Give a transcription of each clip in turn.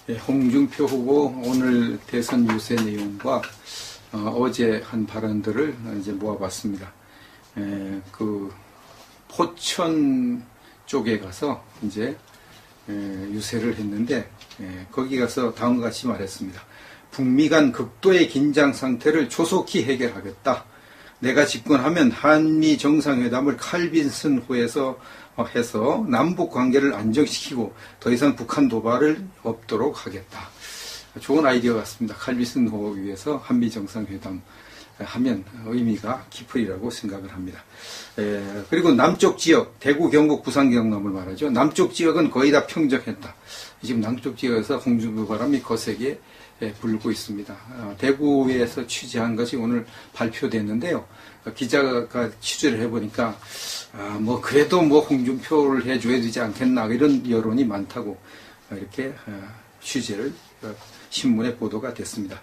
홍준표 후보 오늘 대선 유세 내용과 어제 한 발언들을 이제 모아봤습니다. 그 포천 쪽에 가서 이제 유세를 했는데 거기 가서 다음과 같이 말했습니다. 북미 간 극도의 긴장 상태를 조속히 해결하겠다. 내가 집권하면 한미 정상회담을 칼빈슨호에서 해서 남북 관계를 안정시키고 더 이상 북한 도발을 없도록 하겠다. 좋은 아이디어 같습니다. 칼빈슨호 위에서 한미 정상회담 하면 의미가 깊으리라고 생각을 합니다. 그리고 남쪽 지역, 대구, 경북, 부산, 경남을 말하죠. 남쪽 지역은 거의 다 평정했다. 지금 남쪽 지역에서 홍준표 바람이 거세게 불고 있습니다. 대구에서 취재한 것이 오늘 발표됐는데요. 기자가 취재를 해보니까 뭐 그래도 뭐 홍준표를 해줘야 되지 않겠나 이런 여론이 많다고 이렇게 취재를 신문에 보도가 됐습니다.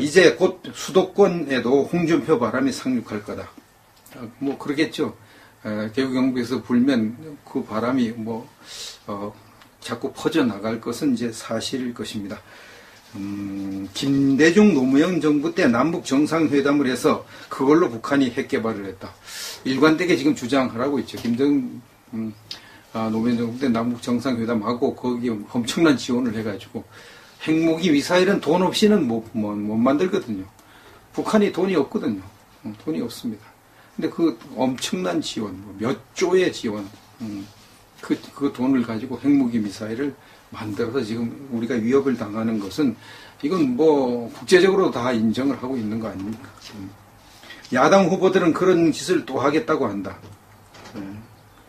이제 곧 수도권에도 홍준표 바람이 상륙할 거다. 뭐 그러겠죠. 대구 경북에서 불면 그 바람이 뭐 자꾸 퍼져 나갈 것은 이제 사실일 것입니다. 김대중 노무현 정부 때 남북 정상회담을 해서 그걸로 북한이 핵 개발을 했다. 일관되게 지금 주장하라고 있죠. 김대중 노무현 정부 때 남북 정상회담하고 거기에 엄청난 지원을 해가지고 핵무기 미사일은 돈 없이는 못 만들거든요. 북한이 돈이 없거든요. 돈이 없습니다. 근데 그 엄청난 지원, 몇 조의 지원, 그 돈을 가지고 핵무기 미사일을 만들어서 지금 우리가 위협을 당하는 것은 이건 뭐 국제적으로 다 인정을 하고 있는 거 아닙니까? 야당 후보들은 그런 짓을 또 하겠다고 한다.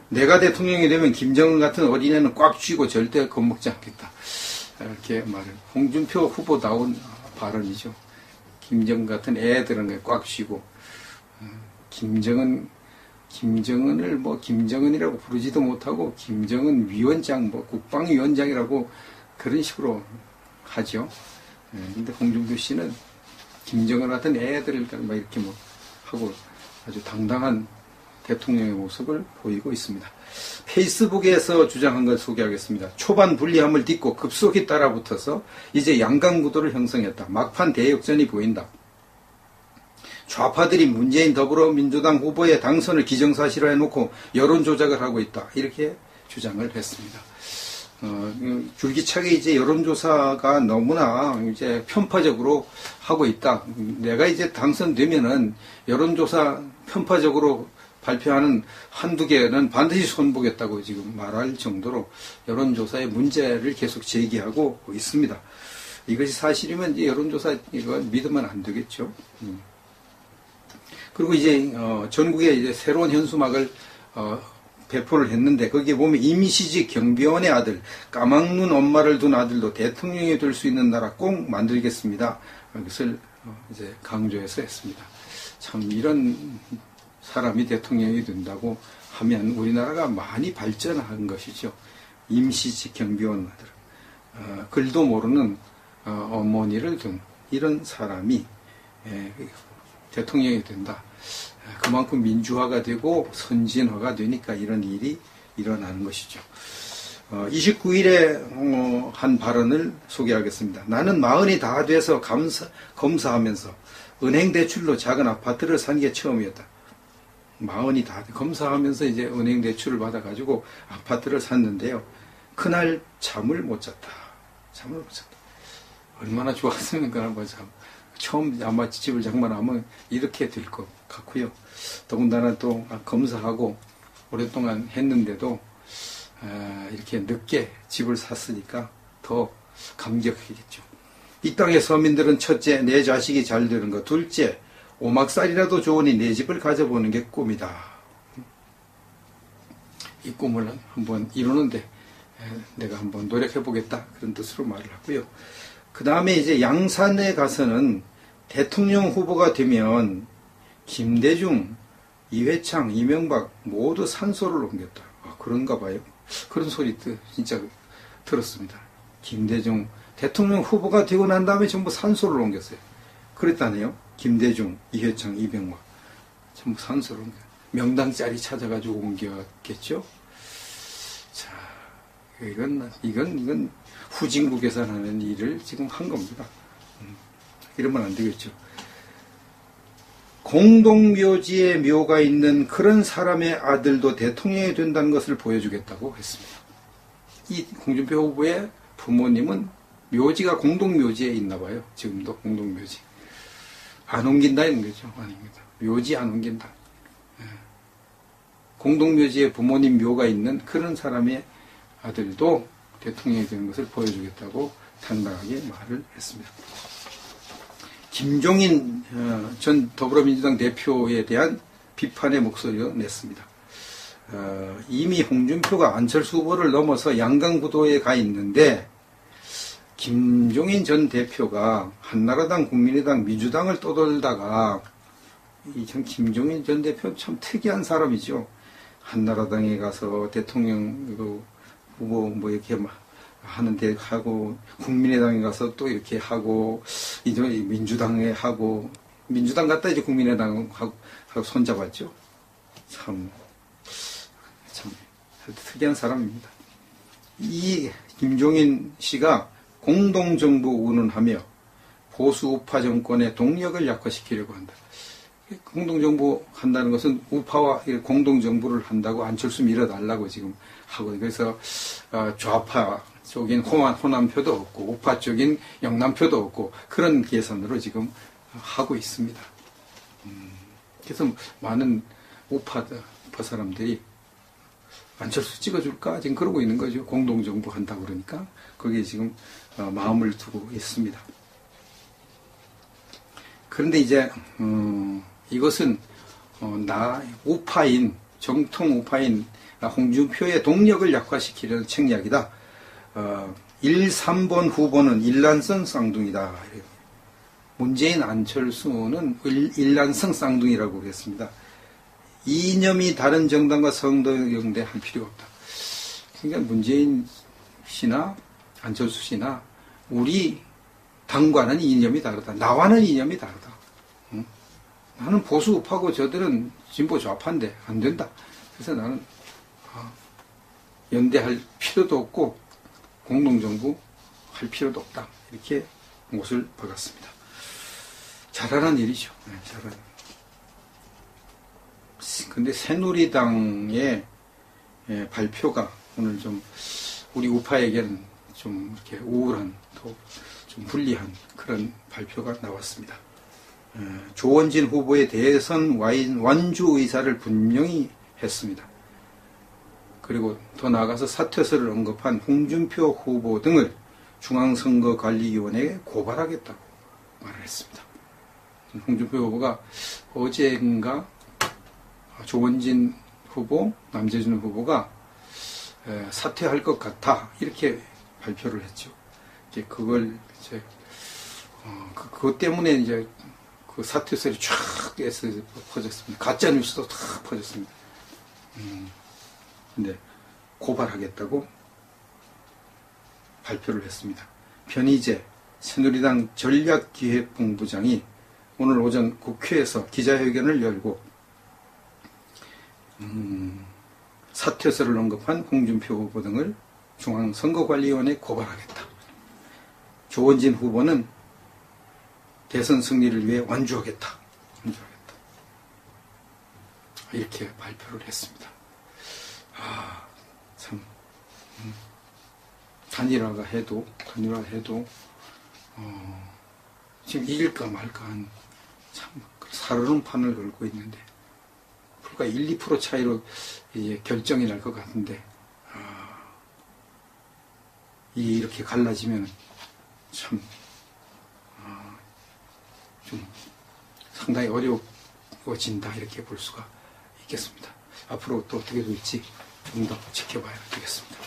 내가 대통령이 되면 김정은 같은 어린애는 꽉 쥐고 절대 겁먹지 않겠다. 이렇게 말을. 홍준표 후보다운 발언이죠. 김정은 같은 애들은 꽉 쥐고 김정은을 뭐 김정은이라고 부르지도 못하고 김정은 위원장 뭐 국방위원장이라고 그런 식으로 하죠. 근데 홍준표 씨는 김정은 같은 애들을 막 이렇게 뭐 하고 아주 당당한 대통령의 모습을 보이고 있습니다. 페이스북에서 주장한 걸 소개하겠습니다. 초반 불리함을 딛고 급속히 따라붙어서 이제 양강구도를 형성했다. 막판 대역전이 보인다. 좌파들이 문재인 더불어민주당 후보의 당선을 기정사실화해놓고 여론조작을 하고 있다. 이렇게 주장을 했습니다. 줄기차게 이제 여론조사가 너무나 이제 편파적으로 하고 있다. 내가 이제 당선되면은 여론조사 편파적으로 발표하는 한두 개는 반드시 손보겠다고 지금 말할 정도로 여론조사의 문제를 계속 제기하고 있습니다. 이것이 사실이면 이제 여론조사 이거 믿으면 안 되겠죠. 그리고 이제 전국에 이제 새로운 현수막을 배포를 했는데 거기에 보면 임시직 경비원의 아들, 까막눈 엄마를 둔 아들도 대통령이 될 수 있는 나라 꼭 만들겠습니다. 이것을 이제 강조해서 했습니다. 참 이런 사람이 대통령이 된다고 하면 우리나라가 많이 발전한 것이죠. 임시직 경비원 아들, 글도 모르는 어머니를 둔 이런 사람이 대통령이 된다. 그만큼 민주화가 되고 선진화가 되니까 이런 일이 일어나는 것이죠. 29일에 한 발언을 소개하겠습니다. 나는 40이 다 돼서 검사하면서 은행 대출로 작은 아파트를 산 게 처음이었다. 40이 다 검사하면서 이제 은행 대출을 받아가지고 아파트를 샀는데요. 그날 잠을 못 잤다. 잠을 못 잤다. 얼마나 좋았습니까? 뭐 참. 처음 아마 집을 장만하면 이렇게 될 것 같고요. 더군다나 또 검사하고 오랫동안 했는데도 이렇게 늦게 집을 샀으니까 더 감격하겠죠. 이 땅의 서민들은 첫째, 내 자식이 잘 되는 것. 둘째, 오막살이라도 좋으니 내 집을 가져보는 게 꿈이다. 이 꿈을 한번 이루는데 내가 한번 노력해보겠다. 그런 뜻으로 말을 하고요. 그 다음에 이제 양산에 가서는 대통령 후보가 되면 김대중, 이회창, 이명박 모두 산소를 옮겼다. 그런가 봐요. 그런 소리 진짜 들었습니다. 김대중 대통령 후보가 되고 난 다음에 전부 산소를 옮겼어요. 그랬다네요. 김대중, 이회창, 이명박 전부 산소를 옮겨. 명당 자리 찾아가지고 옮겼겠죠. 자, 이건 후진국 계산하는 일을 지금 한 겁니다. 이러면 안 되겠죠. 공동묘지에 묘가 있는 그런 사람의 아들도 대통령이 된다는 것을 보여주겠다고 했습니다. 이 홍준표 후보의 부모님은 묘지가 공동묘지에 있나 봐요. 지금도 공동묘지. 안 옮긴다 이런 거죠. 아닙니다. 묘지 안 옮긴다. 공동묘지에 부모님 묘가 있는 그런 사람의 아들도 대통령이 되는 것을 보여주겠다고 당당하게 말을 했습니다. 김종인 전 더불어민주당 대표에 대한 비판의 목소리를 냈습니다. 이미 홍준표가 안철수 후보를 넘어서 양강구도에 가 있는데 김종인 전 대표가 한나라당, 국민의당, 민주당을 떠돌다가 참 김종인 전 대표 참 특이한 사람이죠. 한나라당에 가서 대통령 후보 뭐 이렇게 하는데 하고 국민의당에 가서 또 이렇게 하고 이제 민주당에 하고 민주당 갔다 이제 국민의당하고 손잡았죠. 참 특이한 사람입니다. 이 김종인 씨가 공동정부 운운하며 보수 우파 정권의 동력을 약화시키려고 한다. 공동정부 한다는 것은 우파와 공동정부를 한다고 안철수 밀어달라고 지금 하고, 그래서 좌파 쪽인 호남표도 없고 우파 쪽인 영남표도 없고 그런 계산으로 지금 하고 있습니다. 그래서 많은 우파 사람들이 안철수 찍어줄까 지금 그러고 있는 거죠. 공동정부 한다고 그러니까 거기에 지금 마음을 두고 있습니다. 그런데 이제 이것은 우파인 정통 우파인 홍준표의 동력을 약화시키려는 책략이다. 1, 3번 후보는 일란성 쌍둥이다. 문재인 안철수는 일란성 쌍둥이라고 그랬습니다. 이념이 다른 정당과 선거연대할 필요가 없다. 그러니까 문재인 씨나 안철수 씨나 우리 당과는 이념이 다르다. 나와는 이념이 다르다. 응? 나는 보수 우파고 저들은 진보 좌파인데 안 된다. 그래서 나는 연대할 필요도 없고 공동정부 할 필요도 없다. 이렇게 못을 박았습니다. 잘하는 일이죠. 네, 잘하는. 근데 새누리당의 발표가 오늘 좀 우리 우파에게는 좀 이렇게 우울한, 또 좀 불리한 그런 발표가 나왔습니다. 조원진 후보의 대선 완주 의사를 분명히 했습니다. 그리고 더 나아가서 사퇴서를 언급한 홍준표 후보 등을 중앙선거관리위원회에 고발하겠다고 말을 했습니다. 홍준표 후보가 어제인가 조원진 후보, 남재준 후보가 사퇴할 것 같아 이렇게 발표를 했죠. 이제 그걸 이제 그것 때문에 이제 그 사퇴설이 쫙 해서 퍼졌습니다. 가짜 뉴스도 다 퍼졌습니다. 근데 고발하겠다고 발표를 했습니다. 변희재 새누리당 전략기획본부장이 오늘 오전 국회에서 기자회견을 열고 사퇴서를 언급한 홍준표 후보 등을 중앙선거관리위원회에 고발하겠다. 조원진 후보는 대선 승리를 위해 완주하겠다. 이렇게 발표를 했습니다. 참 단일화를 해도 지금 이길까 말까 한 참 살얼음 판을 걸고 있는데 불과 1, 2% 차이로 이제 결정이 날 것 같은데 이렇게 갈라지면 참 좀 상당히 어려워진다 이렇게 볼 수가 있겠습니다. 앞으로 또 어떻게 될지 좀 더 지켜봐야 되겠습니다.